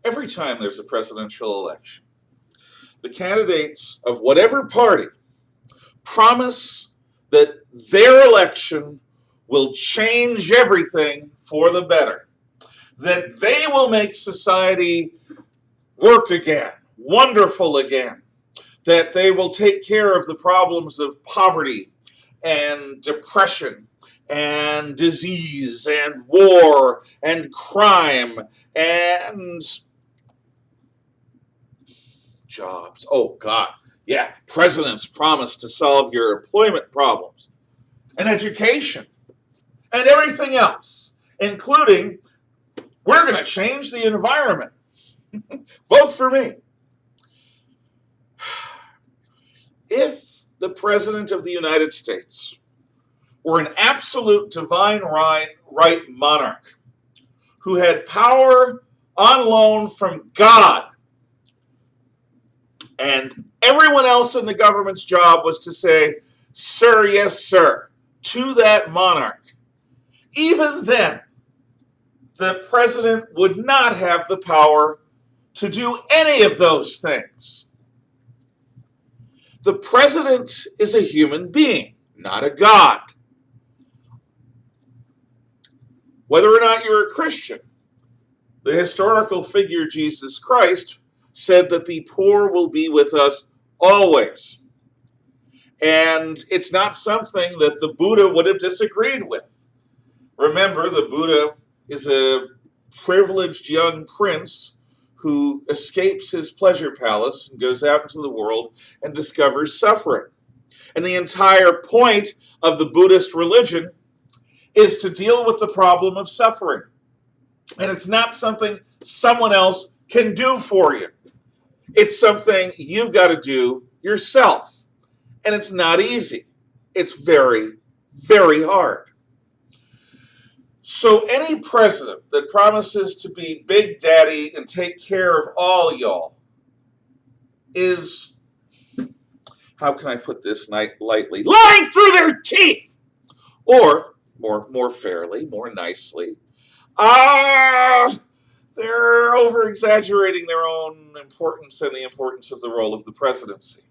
Every time there's a presidential election, the candidates of whatever party promise that their election will change everything for the better, that they will make society work again, wonderful again, that they will take care of the problems of poverty and depression and disease and war and crime and jobs. Oh, God. Yeah, presidents promise to solve your employment problems and education and everything else, including we're going to change the environment. Vote for me. If the President of the United States were an absolute divine right monarch who had power on loan from God, and everyone else in the government's job was to say, sir, yes, sir, to that monarch, even then, the president would not have the power to do any of those things. The president is a human being, not a god. Whether or not you're a Christian, the historical figure Jesus Christ said that the poor will be with us always. And it's not something that the Buddha would have disagreed with. Remember, the Buddha is a privileged young prince who escapes his pleasure palace and goes out into the world and discovers suffering. And the entire point of the Buddhist religion is to deal with the problem of suffering. And it's not something someone else can do for you. It's something you've got to do yourself. And it's not easy. It's very, very hard. So any president that promises to be Big Daddy and take care of all y'all is, how can I put this lightly, lying through their teeth! Or, more fairly, more nicely, they're over-exaggerating their own importance and the importance of the role of the presidency.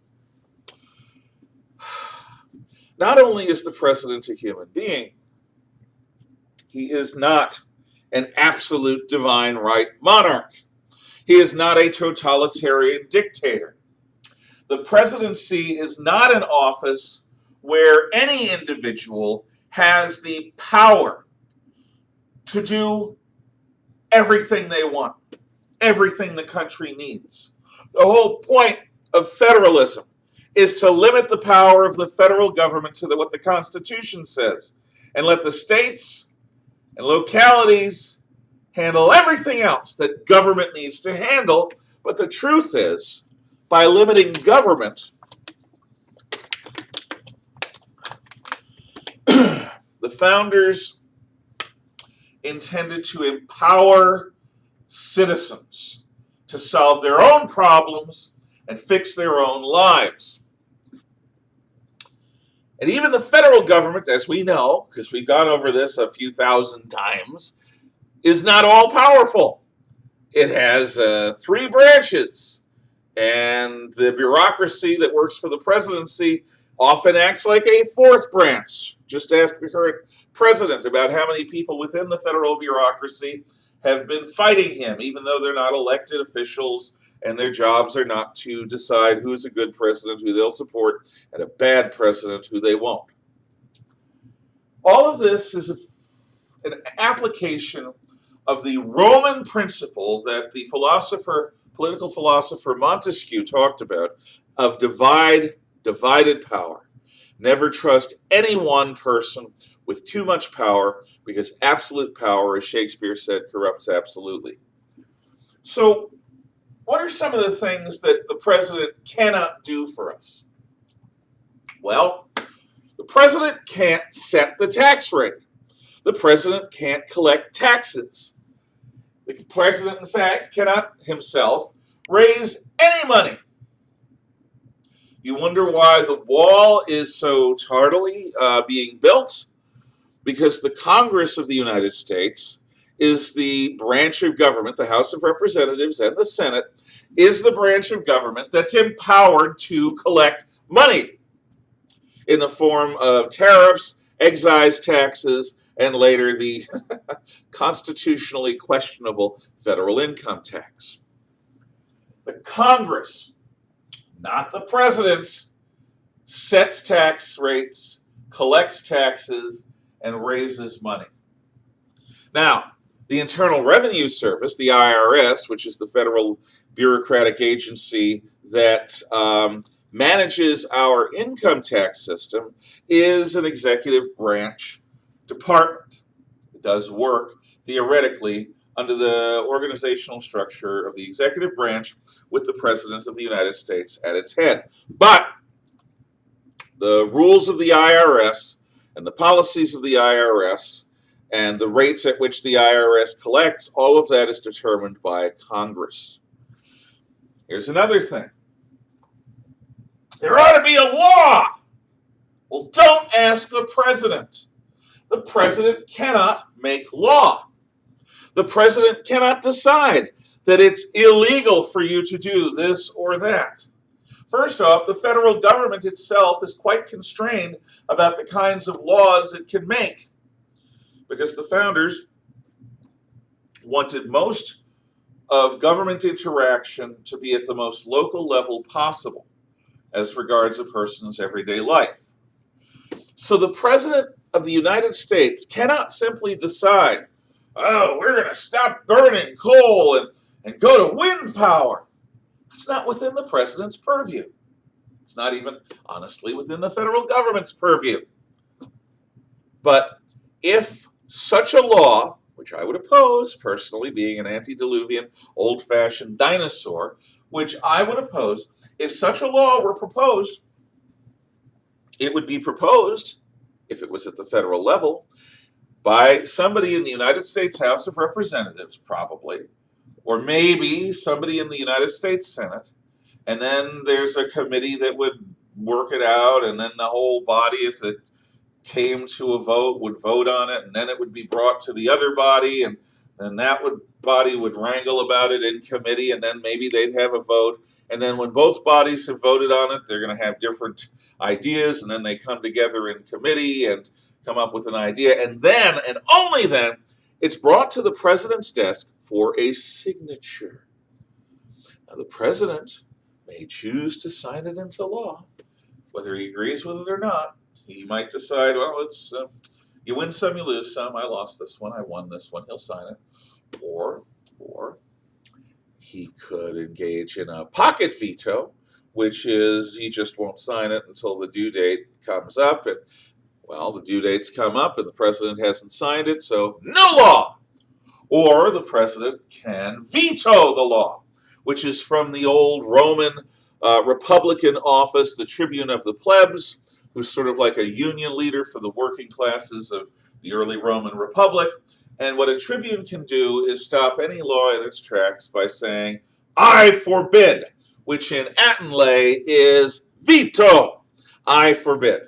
Not only is the president a human being, he is not an absolute divine right monarch. He is not a totalitarian dictator. The presidency is not an office where any individual has the power to do everything they want, everything the country needs. The whole point of federalism is to limit the power of the federal government to what the Constitution says, and let the states and localities handle everything else that government needs to handle. But the truth is, by limiting government, the founders intended to empower citizens to solve their own problems and fix their own lives. And even the federal government, as we know, because we've gone over this a few thousand times, is not all powerful. It has 3 branches, and the bureaucracy that works for the presidency often acts like a 4th branch. Just ask the current president about how many people within the federal bureaucracy have been fighting him, even though they're not elected officials and their jobs are not to decide who's a good president, who they'll support, and a bad president, who they won't. All of this is an application of the Roman principle that the political philosopher Montesquieu talked about of divided power. Never trust any one person with too much power, because absolute power, as Shakespeare said, corrupts absolutely. So, what are some of the things that the president cannot do for us? Well, the president can't set the tax rate. The president can't collect taxes. The president, in fact, cannot himself raise any money. You wonder why the wall is so tardily being built? Because the Congress of the United States is the branch of government, the House of Representatives and the Senate, is the branch of government that's empowered to collect money in the form of tariffs, excise taxes, and later the constitutionally questionable federal income tax. The Congress, not the presidents, sets tax rates, collects taxes, and raises money. Now, the Internal Revenue Service, the IRS, which is the federal bureaucratic agency that manages our income tax system, is an executive branch department. It does work, theoretically, under the organizational structure of the executive branch with the President of the United States at its head. But the rules of the IRS and the policies of the IRS and the rates at which the IRS collects, all of that is determined by Congress. Here's another thing. There ought to be a law. Well, don't ask the president. The president cannot make law. The president cannot decide that it's illegal for you to do this or that. First off, the federal government itself is quite constrained about the kinds of laws it can make, because the founders wanted most of government interaction to be at the most local level possible as regards a person's everyday life. So the President of the United States cannot simply decide, oh, we're going to stop burning coal and go to wind power. It's not within the president's purview. It's not even, honestly, within the federal government's purview. But if such a law, which I would oppose, personally, being an antediluvian, old-fashioned dinosaur, which I would oppose, if such a law were proposed, it would be proposed, if it was at the federal level, by somebody in the United States House of Representatives, probably, or maybe somebody in the United States Senate, and then there's a committee that would work it out, and then the whole body, if it came to a vote, would vote on it, and then it would be brought to the other body, and then that body would wrangle about it in committee, and then maybe they'd have a vote. And then when both bodies have voted on it, they're going to have different ideas, and then they come together in committee and come up with an idea. And then, and only then, it's brought to the president's desk for a signature. Now, the president may choose to sign it into law, whether he agrees with it or not. He might decide, well, it's you win some, you lose some. I lost this one, I won this one. He'll sign it. Or he could engage in a pocket veto, which is he just won't sign it until the due date comes up. And, well, the due date's come up and the president hasn't signed it, so no law. Or the president can veto the law, which is from the old Roman Republican office, the tribune of the plebs, who's sort of like a union leader for the working classes of the early Roman Republic. And what a tribune can do is stop any law in its tracks by saying, I forbid, which in Attenley is veto. I forbid.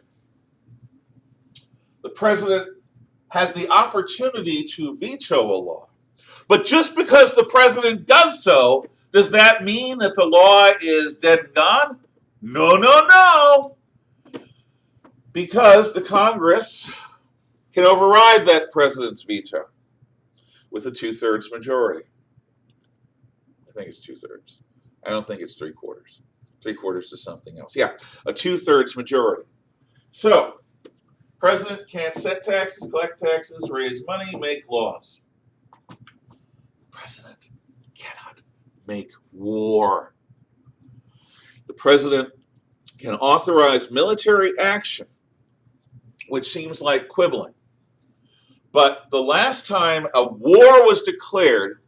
The president has the opportunity to veto a law. But just because the president does so, does that mean that the law is dead and gone? No, no, no. Because the Congress can override that president's veto with a 2/3 majority. I think it's 2/3. I don't think it's 3/4. 3/4 is something else. Yeah, a 2/3 majority. So, president can't set taxes, collect taxes, raise money, make laws. President cannot make war. The president can authorize military action, which seems like quibbling. But the last time a war was declared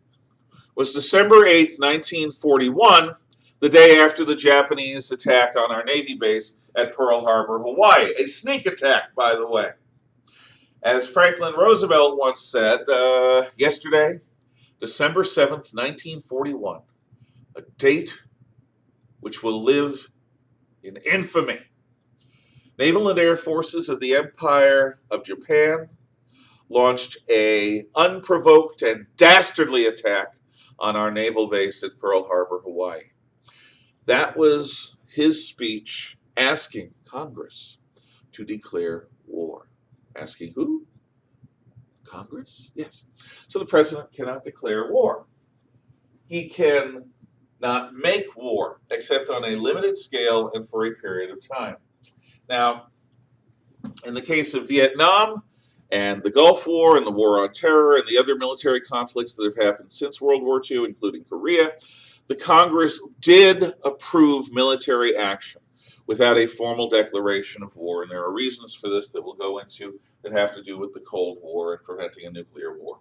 was December 8th, 1941, the day after the Japanese attack on our Navy base at Pearl Harbor, Hawaii. A sneak attack, by the way. As Franklin Roosevelt once said yesterday, December 7th, 1941, a date which will live in infamy. Naval and Air Forces of the Empire of Japan launched an unprovoked and dastardly attack on our naval base at Pearl Harbor, Hawaii. That was his speech asking Congress to declare war. Asking who? Congress? Yes. So the president cannot declare war. He can not make war, except on a limited scale and for a period of time. Now, in the case of Vietnam and the Gulf War and the War on Terror and the other military conflicts that have happened since World War II, including Korea, the Congress did approve military action without a formal declaration of war. And there are reasons for this that we'll go into that have to do with the Cold War and preventing a nuclear war.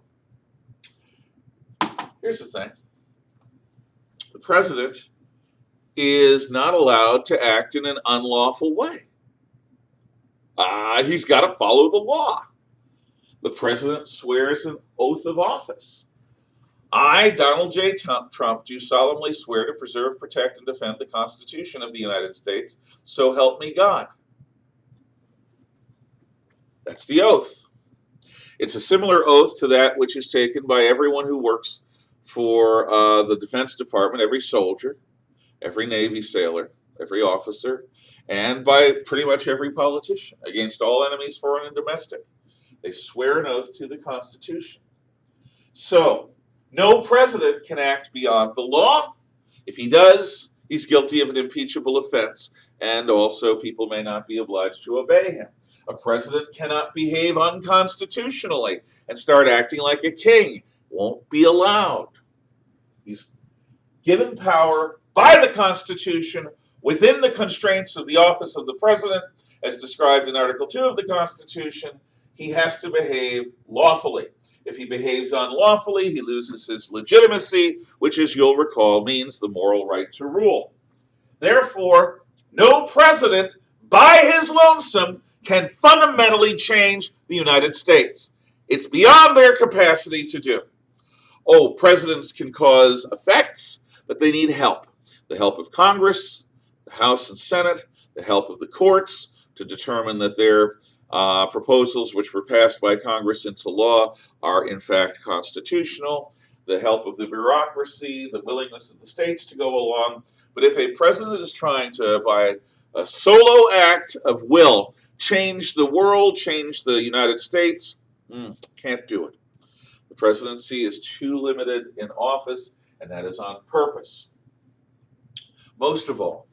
Here's the thing. The president is not allowed to act in an unlawful way. He's got to follow the law. The president swears an oath of office. I, Donald J. Trump, do solemnly swear to preserve, protect, and defend the Constitution of the United States, so help me God. That's the oath. It's a similar oath to that which is taken by everyone who works for the Defense Department, every soldier, every Navy sailor, every officer, and by pretty much every politician against all enemies, foreign and domestic. They swear an oath to the Constitution. So, no president can act beyond the law. If he does, he's guilty of an impeachable offense, and also people may not be obliged to obey him. A president cannot behave unconstitutionally and start acting like a king. Won't be allowed. He's given power by the Constitution within the constraints of the office of the president, as described in Article 2 of the Constitution. He has to behave lawfully. If he behaves unlawfully, he loses his legitimacy, which, as you'll recall, means the moral right to rule. Therefore, no president, by his lonesome, can fundamentally change the United States. It's beyond their capacity to do. Oh, presidents can cause effects, but they need help. The help of Congress, the House and Senate, the help of the courts to determine that their proposals which were passed by Congress into law are in fact constitutional, the help of the bureaucracy, the willingness of the states to go along. But if a president is trying to, by a solo act of will, change the world, change the United States, can't do it. The presidency is too limited in office, and that is on purpose. Most of all,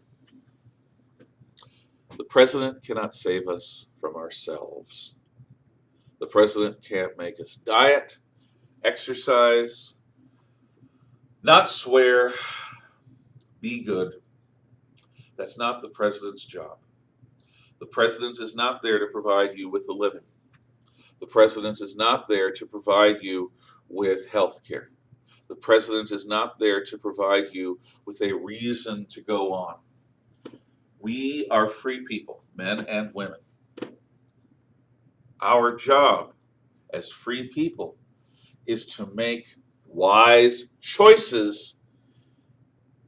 the president cannot save us from ourselves. The president can't make us diet, exercise, not swear, be good. That's not the president's job. The president is not there to provide you with a living. The president is not there to provide you with health care. The president is not there to provide you with a reason to go on. We are free people, men and women. Our job as free people is to make wise choices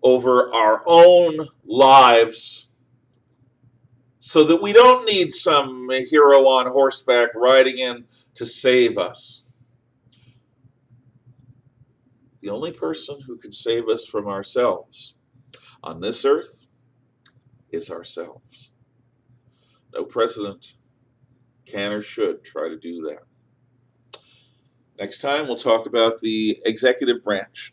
over our own lives so that we don't need some hero on horseback riding in to save us. The only person who can save us from ourselves on this earth is ourselves. No president can or should try to do that. Next time, we'll talk about the executive branch.